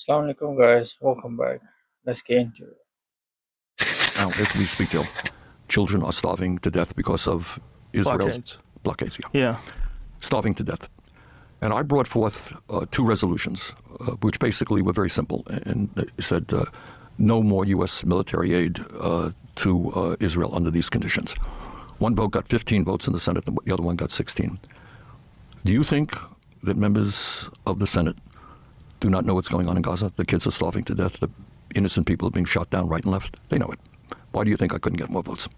Assalamu alaikum guys, welcome back. Let's get into it. Now, as we speak, Joe, children are starving to death because of Israel's blockades. Yeah. Starving to death. And I brought forth two resolutions, which basically were very simple, and said no more U.S. military aid to Israel under these conditions. One vote got 15 votes in the Senate, the other one got 16. Do you think that members of the Senate do not know what's going on in Gaza? The kids are starving to death. The innocent people are being shot down right and left. They know it. Why do you think I couldn't get more votes?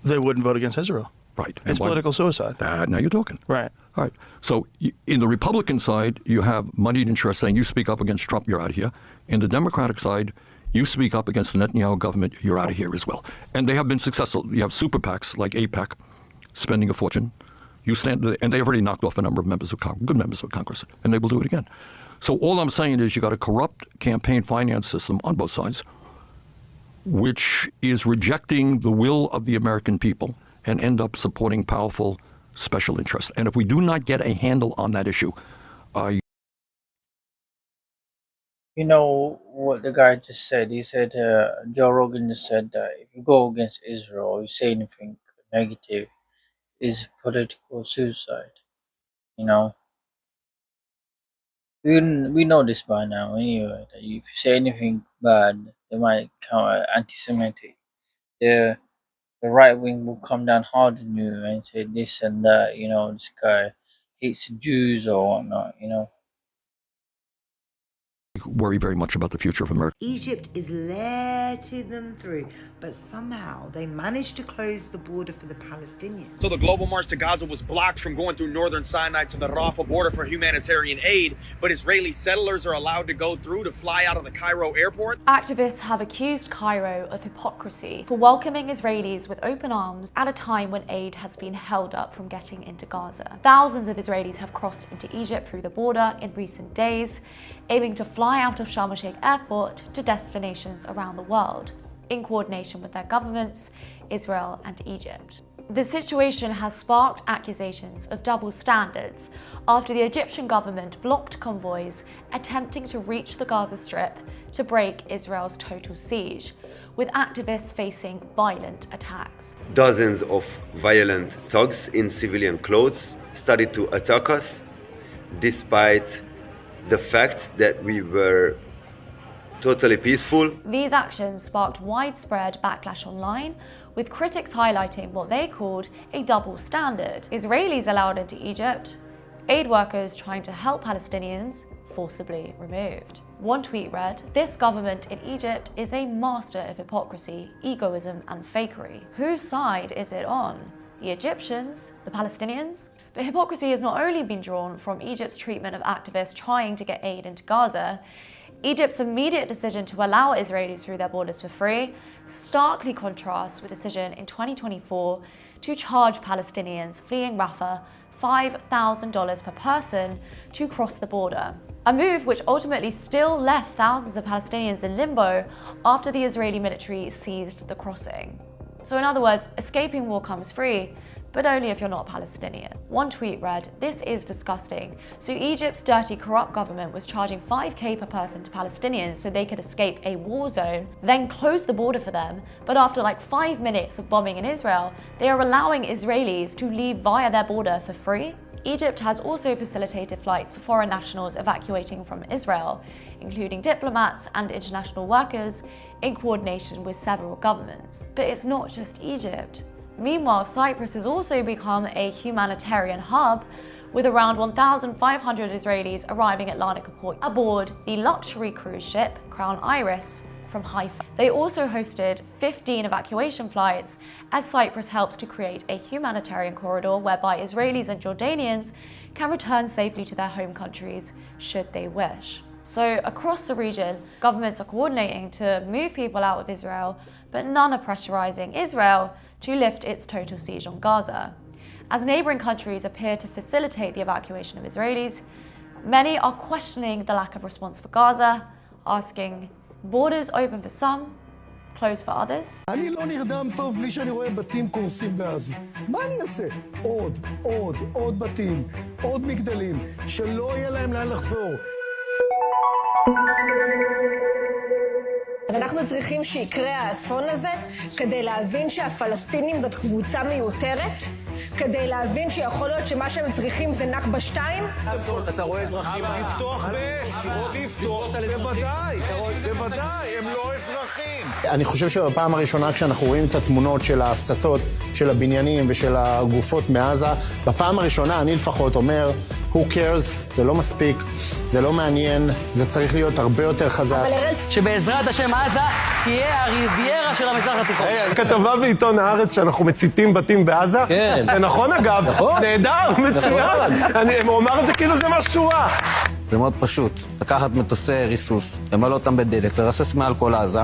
They wouldn't vote against Israel. Right. It's political suicide. Now you're talking. Right. All right. So in the Republican side, you have moneyed interests saying you speak up against Trump, you're out of here. In the Democratic side, you speak up against the Netanyahu government, you're out of here as well. And they have been successful. You have super PACs like AIPAC spending a fortune. You stand, and they have already knocked off a number of members of Congress, good members of Congress, and they will do it again. So all I'm saying is you got a corrupt campaign finance system on both sides, which is rejecting the will of the American people and end up supporting powerful special interests. And if we do not get a handle on that issue, You know what the guy just said? He said, Joe Rogan just said that if you go against Israel or you say anything negative, is political suicide. You know? We know this by now anyway, that if you say anything bad, they might count anti-Semitic. The right wing will come down hard on you and say this and that, this guy hates Jews or whatnot, worry very much about the future of America. Egypt is letting them through, but somehow they managed to close the border for the Palestinians. So the global march to Gaza was blocked from going through northern Sinai to the Rafah border for humanitarian aid, but Israeli settlers are allowed to go through to fly out of the Cairo airport. Activists have accused Cairo of hypocrisy for welcoming Israelis with open arms at a time when aid has been held up from getting into Gaza. Thousands of Israelis have crossed into Egypt through the border in recent days, aiming to fly out of Sharm el-Sheikh airport to destinations around the world, in coordination with their governments, Israel and Egypt. The situation has sparked accusations of double standards after the Egyptian government blocked convoys attempting to reach the Gaza Strip to break Israel's total siege, with activists facing violent attacks. Dozens of violent thugs in civilian clothes started to attack us, despite the fact that we were totally peaceful. These actions sparked widespread backlash online, with critics highlighting what they called a double standard. Israelis allowed into Egypt, aid workers trying to help Palestinians forcibly removed. One tweet read, "This government in Egypt is a master of hypocrisy, egoism and fakery. Whose side is it on? The Egyptians? The Palestinians?" But hypocrisy has not only been drawn from Egypt's treatment of activists trying to get aid into Gaza. Egypt's immediate decision to allow Israelis through their borders for free starkly contrasts with the decision in 2024 to charge Palestinians fleeing Rafah $5,000 per person to cross the border. A move which ultimately still left thousands of Palestinians in limbo after the Israeli military seized the crossing. So in other words, escaping war comes free, but only if you're not Palestinian. One tweet read, "This is disgusting. So Egypt's dirty, corrupt government was charging $5,000 per person to Palestinians so they could escape a war zone, then close the border for them, but after like 5 minutes of bombing in Israel, they are allowing Israelis to leave via their border for free?" Egypt has also facilitated flights for foreign nationals evacuating from Israel, including diplomats and international workers, in coordination with several governments. But it's not just Egypt. Meanwhile, Cyprus has also become a humanitarian hub, with around 1,500 Israelis arriving at Larnaca port aboard the luxury cruise ship Crown Iris from Haifa. They also hosted 15 evacuation flights as Cyprus helps to create a humanitarian corridor whereby Israelis and Jordanians can return safely to their home countries should they wish. So across the region, governments are coordinating to move people out of Israel, but none are pressurizing Israel to lift its total siege on Gaza. As neighboring countries appear to facilitate the evacuation of Israelis, many are questioning the lack of response for Gaza, asking, borders open for some, closed for others? אני לא נרדם טוב בלי שאני רואה בתים קורסים בעזה. מה אני אעשה? עוד בתים, עוד מגדלים, שלא יהיה להם לאן לחזור. אנחנו צריכים שיקרה האסון הזה כדי להבין שהפלסטינים זאת קבוצה מיותרת, כדי להבין שיכול להיות שמה שהם צריכים זה נכבה 2. אתה רואה אזרחים... לפתוח באש, לפתוח, בוודאי, הם לא אזרחים. אני חושב שבפעם הראשונה כשאנחנו רואים את התמונות של ההפצצות, של הבניינים ושל הגופות מעזה, בפעם הראשונה אני לפחות אומר, who cares, זה לא מספיק, זה לא מעניין, זה צריך להיות הרבה יותר חזק. שבעזרת השם עזה תהיה הריביירה של המזרח התיכון. כתבה בעיתון הארץ שאנחנו מציתים בתים בעזה? כן. זה נכון אגב? נכון. נהדר, מצוין. הוא אמר את זה כאילו זה משהו רע. זה מאוד פשוט, לקחת מטוסי ריסוס, למלא אותם בדלק, לרסס מעל כל עזה,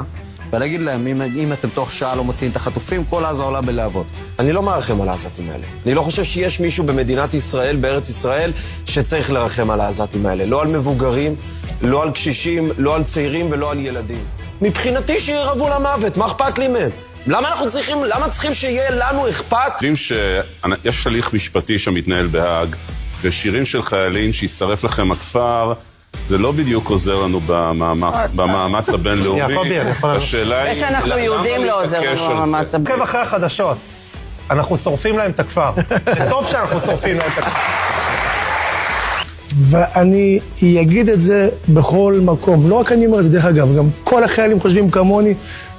ולהגיד להם, אם אתם תוך שעה לא מוציאים את החטופים, כל עזה עולה בלהבות. אני לא מרחם על העזתים האלה. אני לא חושב שיש מישהו במדינת ישראל, בארץ ישראל, שצריך לרחם על העזתים האלה. לא על מבוגרים, לא על קשישים, לא על צעירים ולא על ילדים. מבחינתי שירעבו למוות, מה אכפת לי מהם? למה צריכים שיהיה לנו אכפת? יודעים שיש הליך משפטי שמתנהל בהאג, ושירים של חיילים שישרף לכם הכפר, זה לא בדיוק עוזר לנו במאמץ הבינלאומי. השאלה היא... זה שאנחנו יהודים לא עוזר לנו במאמץ הבינלאומי. עוקב אחרי החדשות. אנחנו שורפים להם את הכפר. זה טוב שאנחנו שורפים להם את הכפר. ואני אגיד את זה בכל מקום. לא רק אני אומר את זה, דרך אגב, גם כל החיילים חושבים כמוני,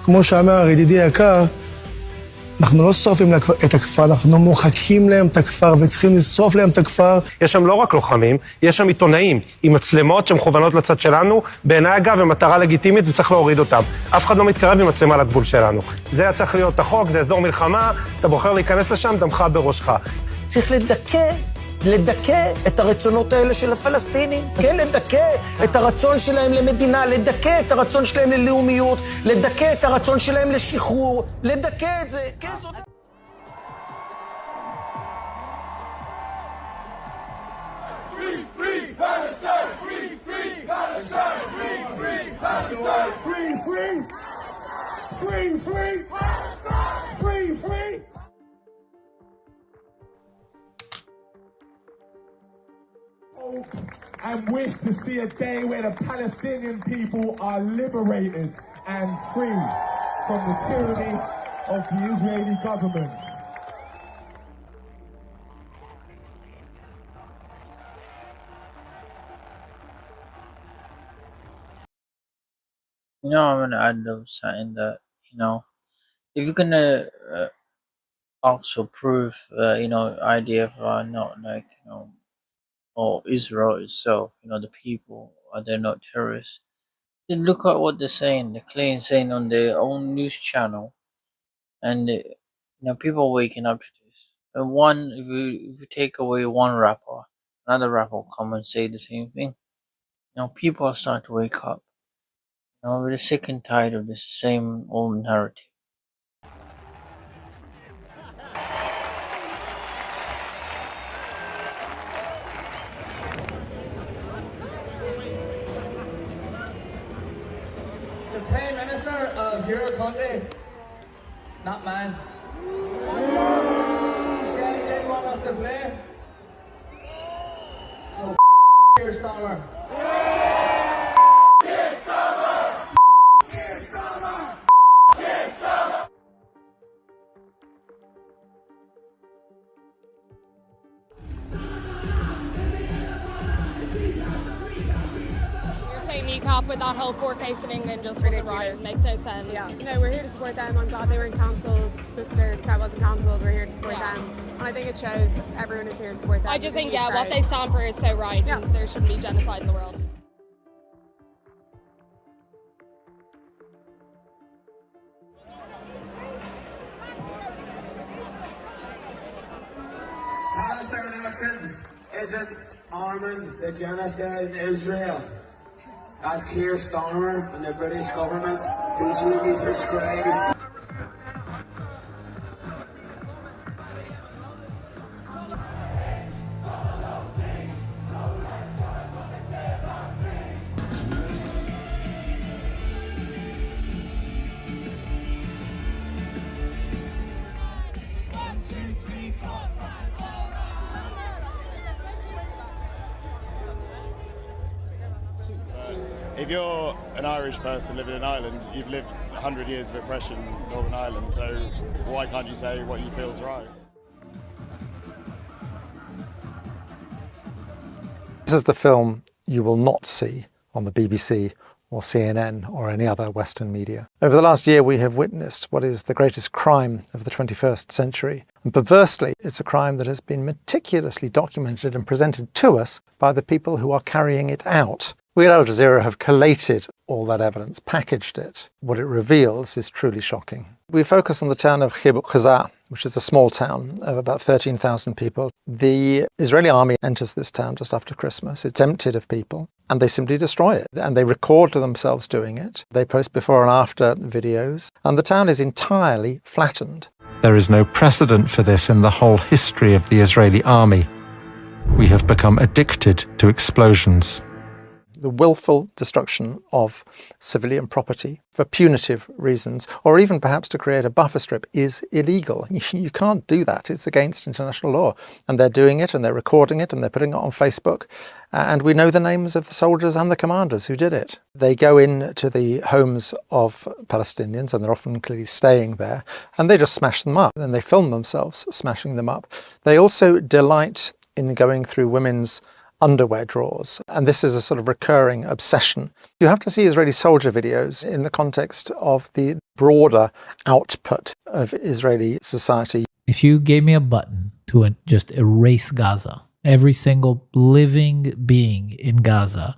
כמו שאמר ידידי היקר, אנחנו לא שורפים את הכפר, אנחנו מוחקים להם את הכפר וצריכים לשרוף להם את הכפר. יש שם לא רק לוחמים, יש שם עיתונאים עם מצלמות שמכוונות לצד שלנו, בעיניי אגב הם מטרה לגיטימית וצריך להוריד אותם. אף אחד לא מתקרב עם מצלמה לגבול שלנו. זה היה צריך להיות החוק, זה אזור מלחמה, אתה בוחר להיכנס לשם, דמך בראשך. צריך לדכא את הרצונות האלה של הפלסטינים, כן, לדכא את הרצון שלהם למדינה, לדכא את הרצון שלהם ללאומיות, לדכא את הרצון שלהם לשחרור, לדכא את זה, כן, זאת... And wish to see a day where the Palestinian people are liberated and free from the tyranny of the Israeli government. I'm gonna add something that, if you're gonna ask for proof, IDF are not like, or Israel itself, the people, are they not terrorists? Then look at what they're saying. They're clearly saying on their own news channel, and people are waking up to this. And if you take away one rapper, another rapper will come and say the same thing. People are starting to wake up. We're sick and tired of this same old narrative. The Prime Minister of your country, not mine, said he didn't want us to play. So Keir Starmer. Keir Starmer! Keir Starmer! Keir Starmer! Kneecap with that whole court case in England just wasn't right. Makes no sense. Yeah. We're here to support them. I'm glad they weren't cancelled. Their set wasn't cancelled. We're here to support them. And I think it shows everyone is here to support them. I just think, what they stand for is so right. Yeah. And there shouldn't be genocide in the world. Palestine action isn't arming the genocide in Israel. As Keir Starmer and the British government usually prescribe. If you're an Irish person living in Ireland, you've lived 100 years of oppression in Northern Ireland, so why can't you say what you feel is right? This is the film you will not see on the BBC or CNN or any other Western media. Over the last year, we have witnessed what is the greatest crime of the 21st century. And perversely, it's a crime that has been meticulously documented and presented to us by the people who are carrying it out. We at Al Jazeera have collated all that evidence, packaged it. What it reveals is truly shocking. We focus on the town of Khiza, which is a small town of about 13,000 people. The Israeli army enters this town just after Christmas. It's emptied of people, and they simply destroy it. And they record themselves doing it. They post before and after videos, and the town is entirely flattened. There is no precedent for this in the whole history of the Israeli army. We have become addicted to explosions. The willful destruction of civilian property for punitive reasons, or even perhaps to create a buffer strip, is illegal. You can't do that. It's against international law. And they're doing it, and they're recording it, and they're putting it on Facebook. And we know the names of the soldiers and the commanders who did it. They go into the homes of Palestinians, and they're often clearly staying there, and they just smash them up. And they film themselves smashing them up. They also delight in going through women's underwear drawers, and this is a sort of recurring obsession. You have to see Israeli soldier videos in the context of the broader output of Israeli society. If you gave me a button to just erase Gaza, every single living being in Gaza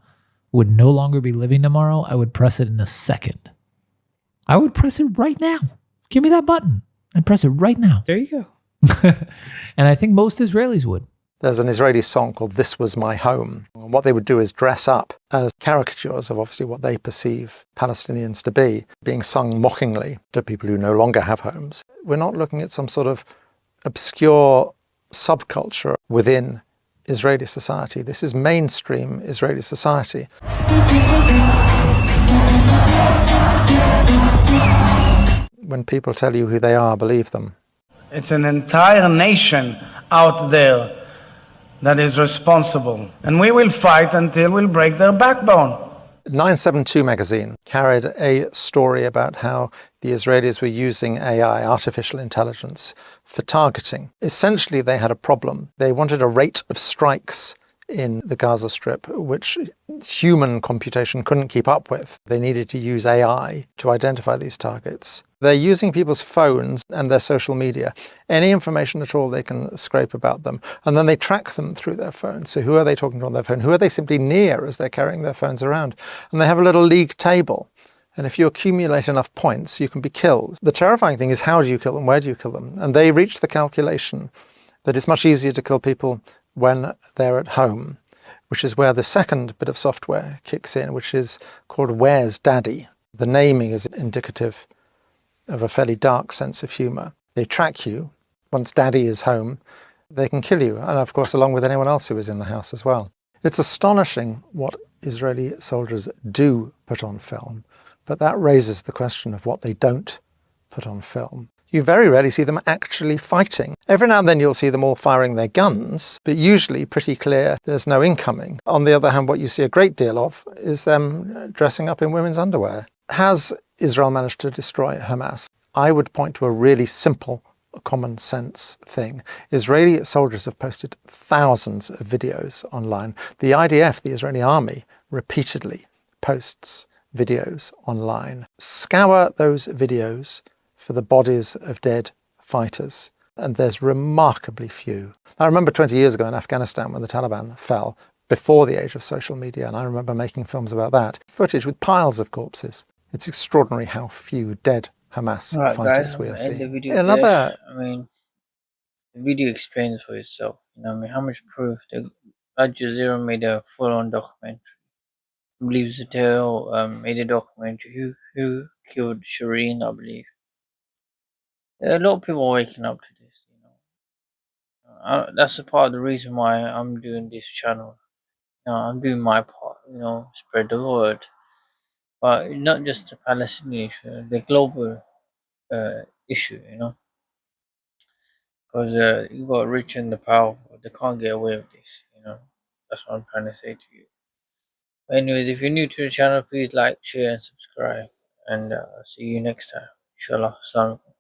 would no longer be living tomorrow, I would press it in a second. I would press it right now. Give me that button and press it right now. There you go. And I think most Israelis would. There's an Israeli song called This Was My Home. And what they would do is dress up as caricatures of obviously what they perceive Palestinians to be, being sung mockingly to people who no longer have homes. We're not looking at some sort of obscure subculture within Israeli society. This is mainstream Israeli society. When people tell you who they are, believe them. It's an entire nation out there that is responsible. And we will fight until we break their backbone. 972 magazine carried a story about how the Israelis were using AI, artificial intelligence, for targeting. Essentially, they had a problem. They wanted a rate of strikes in the Gaza Strip, which human computation couldn't keep up with. They needed to use AI to identify these targets. They're using people's phones and their social media. Any information at all they can scrape about them. And then they track them through their phones. So who are they talking to on their phone? Who are they simply near as they're carrying their phones around? And they have a little league table. And if you accumulate enough points, you can be killed. The terrifying thing is, how do you kill them? Where do you kill them? And they reach the calculation that it's much easier to kill people when they're at home, which is where the second bit of software kicks in, which is called Where's Daddy? The naming is indicative of a fairly dark sense of humour. They track you. Once Daddy is home, they can kill you. And of course, along with anyone else who is in the house as well. It's astonishing what Israeli soldiers do put on film, but that raises the question of what they don't put on film. You very rarely see them actually fighting. Every now and then you'll see them all firing their guns, but usually pretty clear there's no incoming. On the other hand, what you see a great deal of is them dressing up in women's underwear. Has Israel managed to destroy Hamas? I would point to a really simple, common sense thing. Israeli soldiers have posted thousands of videos online. The IDF, the Israeli army, repeatedly posts videos online. Scour those videos for the bodies of dead fighters, and there's remarkably few. I remember 20 years ago in Afghanistan when the Taliban fell, before the age of social media, and I remember making films about that. Footage with piles of corpses. It's extraordinary how few dead Hamas fighters Guys, we are end the seeing. video there. I mean, the video explains for itself. You know, I mean, how much proof? Al Jazeera made a full-on documentary. I believe Zatel made a documentary. Who killed Shireen, I believe. A lot of people are waking up to this. You know, that's a part of the reason why I'm doing this channel. You know, I'm doing my part. You know, spread the word. But not just the Palestinian issue, the global issue, you know, because you got rich and the powerful, they can't get away with this, you know. That's what I'm trying to say to you. But anyways, if you're new to the channel, please like, share, and subscribe. And see you next time. Inshallah. Assalamu alaikum.